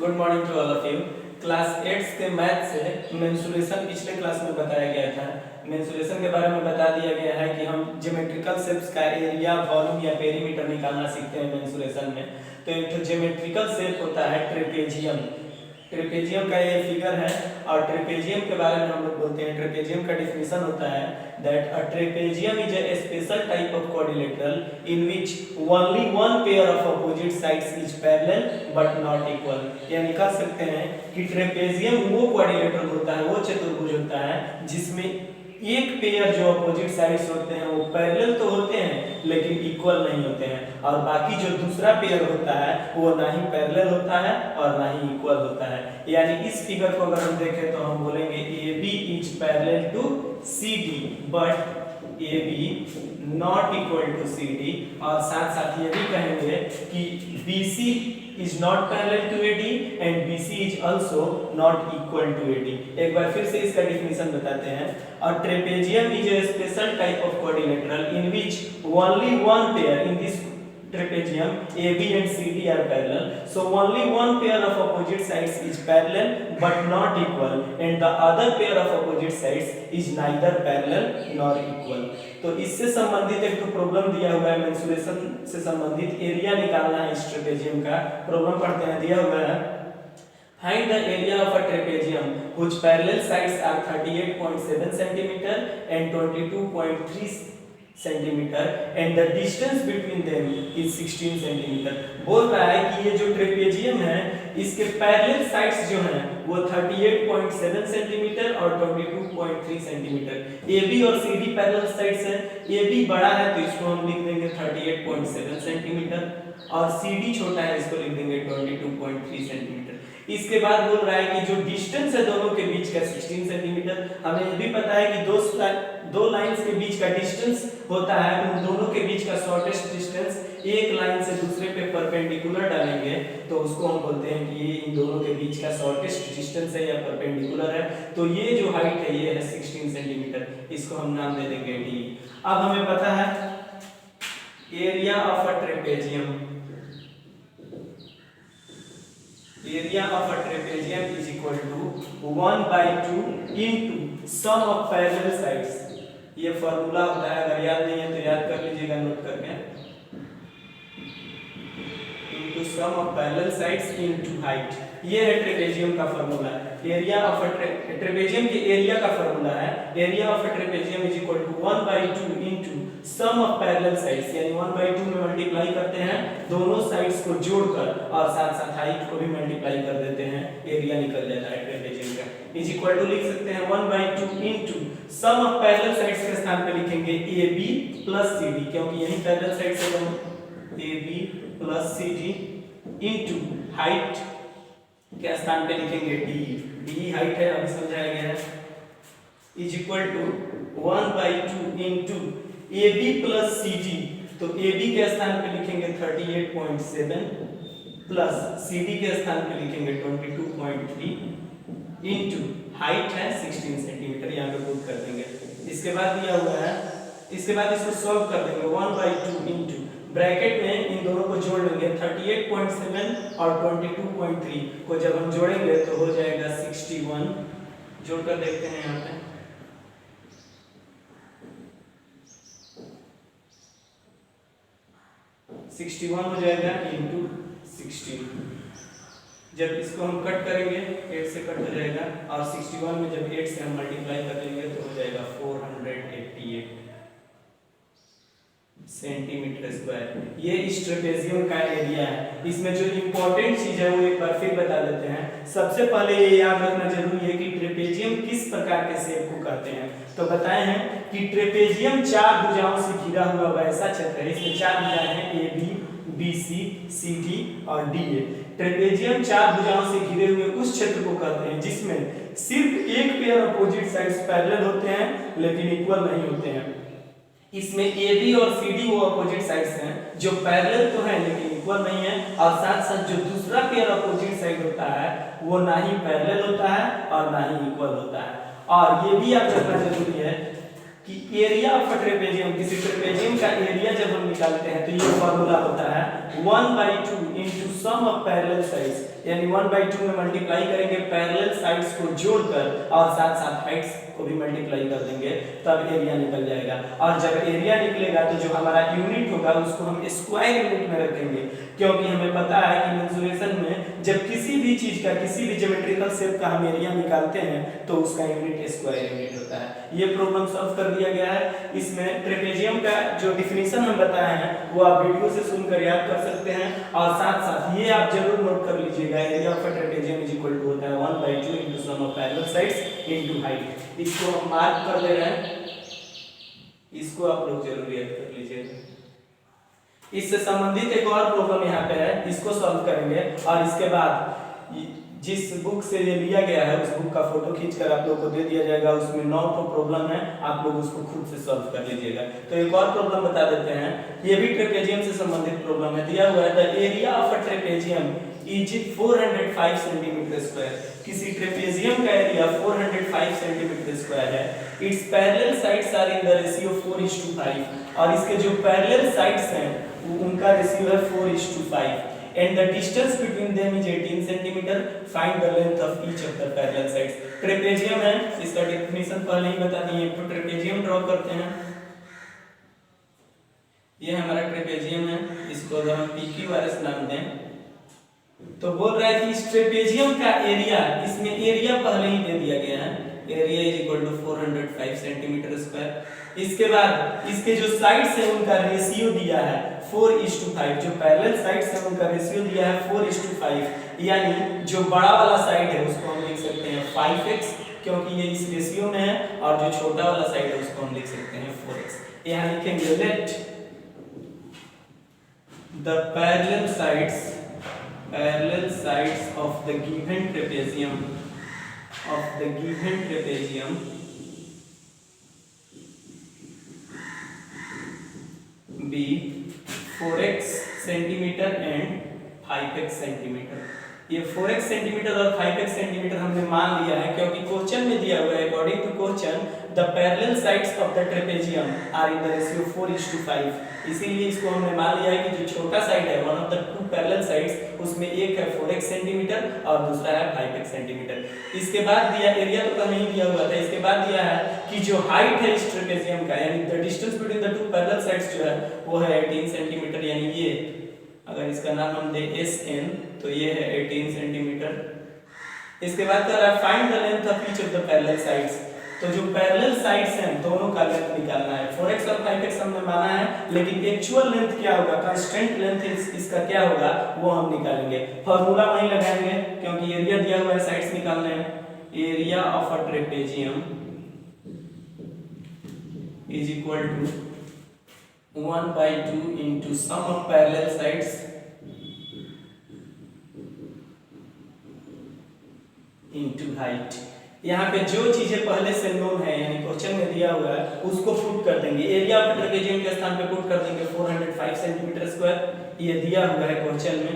Good morning to all of you. Class 8 के math से mensuration पिछले क्लास में बताया गया था। मेंसुरेशन के बारे में बता दिया गया है कि हम ज्योमेट्रिकल शेप्स का एरिया, वॉल्यूम या पेरीमीटर निकालना सीखते हैं मेंसुरेशन में। तो एक तो ज्योमेट्रिकल शेप होता है ट्रेपेजियम। ट्रेपेजियम का ये फिगर है और ट्रेपेजियम के बारे में हम लोग बोलते हैं। ट्रेपेजियम का डिफिनीशन होता है that a trapezium is a special type of quadrilateral in which only one pair of opposite sides is parallel but not equal। यानी कह सकते हैं कि ट्रेपेजियम वो क्वाड्रिलेटरल होता है, वो चतुर्भुज होता है जिसमें एक पेयर जो अपोजिट साइड्स होते हैं वो पैरेलल तो होते हैं लेकिन इक्वल नहीं होते हैं, और बाकी जो दूसरा पेयर होता है वो ना ही पैरेलल होता है और ना ही इक्वल होता है। यानी इस फिगर को अगर हम देखें तो हम बोलेंगे AB is parallel to CD but AB not equal to CD, और साथ साथ ये भी कहेंगे कि BC is not parallel to AD and BC is also not equal to AD। एक बार फिर से इसका डिफिनीशन बताते हैं। A trapezium is a special type of quadrilateral in which only one pair, in this trapezium AB and CD are parallel, so only one pair of opposite sides is parallel but not equal and the other pair of opposite sides is neither parallel nor equal। तो इससे संबंधित एक तो problem दिया हुआ है, mensuration से संबंधित एरिया निकालना है इस ट्रेपेजियम का। प्रॉब्लम पढ़ते हैं, दिया हुआ है find the area of a trapezium whose parallel sides are 38.7 cm and 22.3 cm and the distance between them is 16 cm। बोल रहा है कि ये जो ट्रेपेजियम है इसके पैरेलल साइड्स जो हैं वो 38.7 सेंटीमीटर और 22.3 सेंटीमीटर। AB और CD पैरेलल साइड्स हैं। AB बड़ा है तो इसको हम लिख देंगे 38.7 सेंटीमीटर और CD छोटा है, इसको लिख देंगे 22.3 सेंटीमीटर। इसके बाद बोल रहा है कि जो डिस्टेंस है दोनों के बीच का 16 सेंटीमीटर। हमें ये भी पता है कि दो लाइंस के बीच का डिस्टेंस होता है, उन दोनों के बीच का शॉर्टेस्ट डिस्टेंस एक लाइन से दूसरे पे परपेंडिकुलर डालेंगे तो उसको हम बोलते हैं कि ये इन दोनों के बीच का शॉर्टेस्ट डिस्टेंस है या परपेंडिकुलर है। तो ये जो हाइट है ये है 16 सेंटीमीटर, इसको हम नाम दे देंगे D। अब हमें पता है area of a trapezium, area of a trapezium is equal to 1/2 into sum of parallel sides। ये फॉर्मूला होता है, अगर याद नहीं है तो याद कर लीजिएगा नोट करके, into sum of parallel sides into height। ये है ट्रेपेजियम का formula. Area of a trapezium के एरिया का फॉर्मूला है area of a trapezium is equal to 1/2 into sum of parallel sides, यानी 1/2 में मल्टीप्लाई करते हैं दोनों साइड्स को जोड़कर और साथ साथ हाइट को भी मल्टीप्लाई कर देते हैं, एरिया निकल जाता है ट्रेपेजियम का। इज इक्वल टू लिख सकते हैं 1/2 into sum of parallel sides के स्थान पे लिखेंगे AB प्लस CD, क्योंकि यही पैरेलल साइड्स है दोनों, AB plus CD into height के स्थान पे लिखेंगे D हाइट है, अभी समझाया गया है। Is equal to 1/2 into AB plus CD, तो AB के स्थान पे लिखेंगे 38.7 प्लस CD के स्थान पे लिखेंगे 22.3 इनटू हाइट है 16 सेंटीमीटर, यहाँ पे पुट कर देंगे। इसके बाद दिया हुआ है, इसके बाद इसको सॉल्व कर देंगे 1/2 इनटू ब्रैकेट में इन दोनों को जोड़ लेंगे 38.7 और 22.3 को जब हम जोड़ेंगे तो हो जाएगा 61। जोड़कर देखते हैं यहाँ पे 61 हो जाएगा इंटू 16। जब इसको हम कट करेंगे 8 से कट हो जाएगा और 61 में जब 8 से हम मल्टीप्लाई कर लेंगे तो हो जाएगा 488 सेंटीमीटर स्क्वायर। ये इस ट्रेपेजियम का एरिया है। इसमें जो इंपॉर्टेंट चीज है वो एक बार फिर बता देते हैं। सबसे पहले ये याद रखना जरूरी है कि ट्रेपेजियम किस प्रकार के शेप को कहते हैं। तो बताए हैं कि ट्रेपेजियम चार भुजाओं से घिरा हुआ वैसा क्षेत्र है। इसमें चार भुजाएं हैं AB, BC, CD और DA। ट्रेपेजियम चार भुजाओं से घिरे हुए उस क्षेत्र को कहते हैं जिसमें सिर्फ एक पेयर अपोजिट साइड्स पैरेलल होते हैं लेकिन इक्वल नहीं होते हैं। इसमें AB और CD वो अपोजिट साइड्स हैं जो पैरेलल तो हैं लेकिन इक्वल नहीं है, और साथ साथ जो दूसरा पेयर अपोजिट साइड होता है वो ना ही पैरेलल होता है और ना ही इक्वल होता है। और ये भी याद रखना जरूरी है कि एरिया ऑफ अ ट्रेपेजियम, किसी ट्रेपेजियम का एरिया जब हम निकालते हैं तो ये फॉर्मूला होता है 1/2 into sum of parallel sides, यानी 1/2 में मल्टीप्लाई करेंगे पैरेलल साइड्स को जोड़कर और साथ साथ हाइट्स को भी मल्टीप्लाई कर देंगे, तब एरिया निकल जाएगा। और जब एरिया निकलेगा तो जो हमारा यूनिट होगा उसको हम स्क्वायर यूनिट में रखेंगे, क्योंकि हमें पता है कि मेंसुरेशन में जब किसी भी चीज का, किसी भी ज्योमेट्रिकल शेप का हम एरिया निकालते हैं तो उसका यूनिट स्क्वायर यूनिट होता है। ये प्रॉब्लम सॉल्व कर दिया गया है। इसमें ट्रेपेजियम का जो डिफिनीशन हम बताए हैं वो आप वीडियो से सुनकर याद कर सकते हैं, और साथ साथ ये आप जरूर नोट कर लीजिएगा, area of a trapezium is equal to होता है 1/2 into sum of parallel sides into height. इसको हम मार्क कर दे रहे हैं, इसको आप लोग जरूर याद कर लीजिएगा। इससे संबंधित एक और प्रॉब्लम यहाँ पे है, इसको सॉल्व करेंगे, और इसके बाद जिस बुक से ये लिया गया है उस बुक का फोटो खींचकर आप लोग को दे दिया जाएगा। उसमें 9 प्रॉब्लम है, आप लोग उसको खुद से सॉल्व कर लीजिएगा। तो एक और प्रॉब्लम बता देते हैं, ये भी ट्रेपेजियम से संबंधित प्रॉब्लम है। दिया हुआ है the area of a trapezium is 405 centimetre square. किसी ट्रेपेजियम का एरिया 405 सेंटीमीटर स्क्वायर है। Its parallel sides are in the ratio 4:5, और इसके जो पैरेलल साइड्स हैं उनका रेशियो है 4:5, and the distance between them is 18 centimeter. Find the length of each of the parallel sides. Trapezium है, इसका डेफिनेशन पहले ही बता दिए। तो ट्रेपेजियम ड्रॉ करते हैं, ये हमारा ट्रेपेजियम है, इसको अगर हम PQRS नाम दें तो बोल रहा है कि इस ट्रेपेजियम का एरिया, इसमें एरिया पहले ही दे दिया गया है, area is equal to 405 centimetre square. इसके बाद इसके जो साइड्स हैं उनका रेशियो दिया है 4:5, जो पैरेलल साइड्स हैं उनका रेशियो दिया है 4:5, यानी जो बड़ा वाला साइड है उसको हम लिख सकते हैं 5x, क्योंकि ये इस रेशियो में है, और जो छोटा वाला साइड है उसको हम लिख सकते हैं 4x। यहाँ लिखेंगे let the parallel sides of the given trapezium be 4x centimetre and 5x centimetre. ये 4x सेंटीमीटर और 5x सेंटीमीटर हमने मान लिया है, क्योंकि क्वेश्चन में दिया हुआ है according to question the parallel sides of the trapezium are in the ratio 4:5, इसीलिए इसको हमने मान लिया है कि जो छोटा साइड है, one of the 2 parallel sides, उसमें एक है 4x सेंटीमीटर और दूसरा है 5x सेंटीमीटर। इसके बाद दिया एरिया तो नहीं दिया हुआ था, इसके बाद दिया है कि जो हाइट है इस ट्रेपेजियम का, यानी the distance between the 2 parallel sides जो है वो है 18 सेंटीमीटर, यानी ये अगर इसका नाम हम दे SN तो ये है 18 सेंटीमीटर। इसके बाद कह रहा है find the length of each of the parallel sides, तो जो पैरेलल साइड्स हैं दोनों का लेंथ निकालना है। 4x और 5x हमने माना है, लेकिन एक्चुअल लेंथ क्या होगा, कांस्टेंट लेंथ इसका क्या होगा वो हम निकालेंगे। फार्मूला वहीं लगाएंगे क्योंकि एरिया दिया हुआ है, साइड्स निकालने हैं। Area of a trapezium is equal to 1/2 into sum of parallel sides into height। यहाँ पे जो चीजें पहले से नोन है, यानी क्वेश्चन में दिया हुआ है, उसको पुट कर देंगे। एरिया ऑफ ट्रेपेजियम के स्थान पे पुट कर देंगे 405 सेंटीमीटर स्क्वायर, ये दिया हुआ है क्वेश्चन में,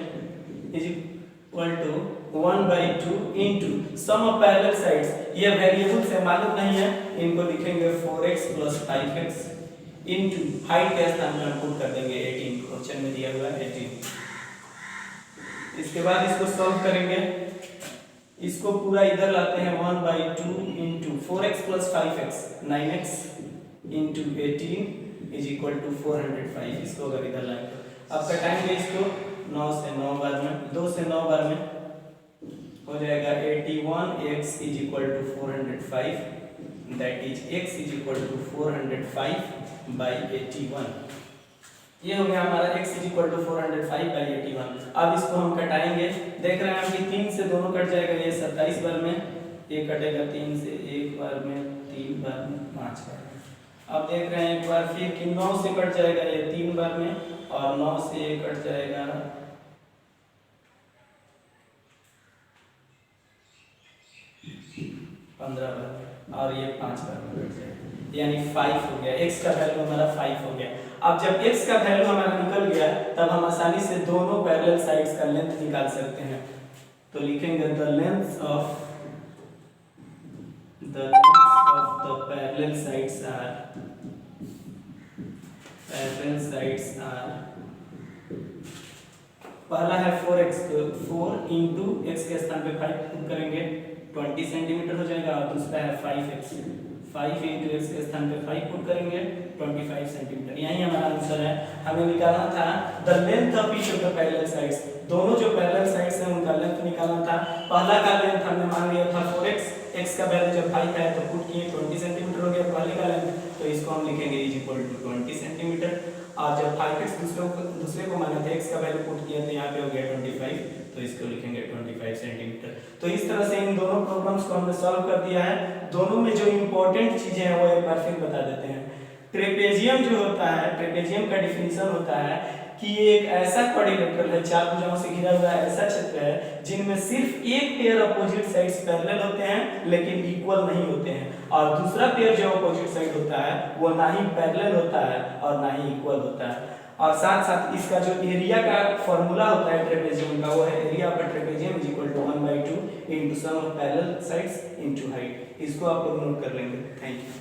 is equal to 1/2 into sum of parallel sides। ये वेरिएबल से मालूम नहीं है, इनको लिखेंगे 4x + 5x इनटू हाइट के स्थान में हम पुट कर देंगे 18, क्वेश्चन में दिया हुआ है 18। इसके बाद इसको सॉल्व करेंगे, इसको पूरा इधर लाते हैं 1/2 into 4x + 5x 9x into 18 is equal to 405। इसको अगर इधर लाएं तो अब कटाएंगे इसको 9 से 9 बार में, 2 से 9 बार में हो जाएगा 81x is equal to 405, that is x is equal to 405/81। ये हो गया हमारा x इज इक्वल टू 405/81। अब इसको हम कटाएंगे, देख रहे हैं कि 3 से दोनों कट जाएगा, ये 27 बार में, ये कटेगा 3 से 1 बार में, 3 बार में, 5 बार में। अब देख रहे हैं एक बार फिर कि 9 से कट जाएगा ये 3 बार में, और 9 से ये कट जाएगा 15 बार, और ये 5 बार में कट जाएगा, यानी 5 हो गया। x का वैल्यू हमारा 5 हो गया। अब जब x का वैल्यू हमारा निकल गया तब हम आसानी से दोनों पैरेलल साइड्स का लेंथ निकाल सकते हैं। तो लिखेंगे the length of the the parallel sides are पहला है 4x, 4 इंटू एक्स के स्थान पे 5 पुट करेंगे 20 सेंटीमीटर हो जाएगा, और दूसरा है 5x, 5 इंटू एक्स के स्थान पे 5 पुट करेंगे 25 सेंटीमीटर। यही हमारा आंसर है। हमें निकालना था the length of each of the parallel sides, दोनों जो पैरेलल साइड्स हैं उनका लेंथ निकालना था। पहला का लेंथ हमने मान लिया था 4x, x का वैल्यू जब 5 है तो पुट किए 20 सेंटीमीटर हो गया पहले का लेंथ, तो इसको हम लिखेंगे इज इक्वल टू 20 सेंटीमीटर। और जब 5x दूसरे को माना था, x का वैल्यू पुट किया तो यहाँ पे हो गया 25, तो इसको लिखेंगे 25 सेंटीमीटर। तो इस तरह से इन दोनों प्रॉब्लम्स को हमने सॉल्व कर दिया है। दोनों में जो इंपॉर्टेंट चीजें हैं वो एक बार फिर बता देते हैं। ट्रेपेजियम जो होता है, ट्रेपेजियम का डिफिनीशन होता है कि ये एक ऐसा क्वाड्रिलेटरल है, चार भुजाओं से घिरा हुआ ऐसा क्षेत्र है जिनमें सिर्फ एक पेयर अपोजिट साइड्स पैरेलल होते हैं लेकिन इक्वल नहीं होते हैं, और दूसरा पेयर जो अपोजिट साइड होता है वो ना ही पैरेलल होता है और ना ही इक्वल होता है। और साथ साथ इसका जो एरिया का फॉर्मूला होता है ट्रेपेजियम का, वो है area of trapezium is equal to 1/2 into sum of parallel sides into height. इसको आप लोग नोट कर लेंगे। Thank you.